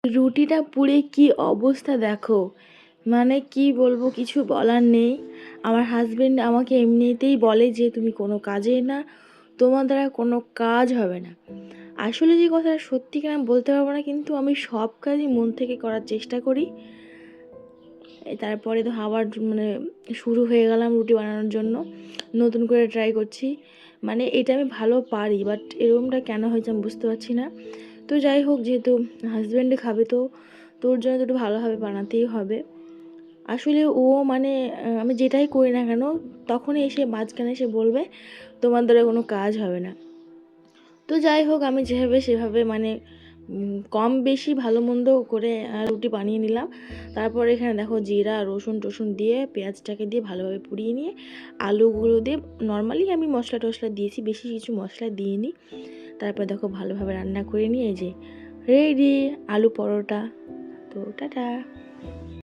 রুটিটা পুড়ে কি অবস্থা দেখো, মানে কি বলবো, কিছু বলার নেই। আমার হাজবেন্ড আমাকে এমনিতেই বলে যে তুমি কোনো কাজে না, তোমার দ্বারা কোনো কাজ হবে না। আসলে যে কথাটা সত্যি কিনা বলতে পারবো না, কিন্তু আমি সব কাজই মন থেকে করার চেষ্টা করি। তারপরে তো আবার মানে শুরু হয়ে গেলাম রুটি বানানোর জন্য, নতুন করে ট্রাই করছি। মানে এটা আমি ভালো পারি, বাট এরকমটা কেন হয়েছে আমি বুঝতে পারছি না। তো যাই হোক, যেহেতু হাজব্যান্ডে খাবে, তো তোর জন্য তো একটু ভালোভাবে বানাতেই হবে। আসলে ও মানে আমি যেটাই করি না কেন, তখনই এসে মাঝখানে এসে বলবে তোমার দ্বারা কোনো কাজ হবে না। তো যাই হোক, আমি যেভাবে সেভাবে মানে কম বেশি ভালো মন্দ করে রুটি বানিয়ে নিলাম। তারপর এখানে দেখো জিরা রসুন টসুন দিয়ে পেঁয়াজটাকে দিয়ে ভালোভাবে পুড়িয়ে নিয়ে আলুগুলো দিয়ে নর্মালি আমি মশলা টশলা দিয়েছি, বেশি কিছু মশলা দিইনি। তারপর দেখো ভালোভাবে রান্না করে নিয়ে এই যে রেডি আলু পরোটা। তো টাটা।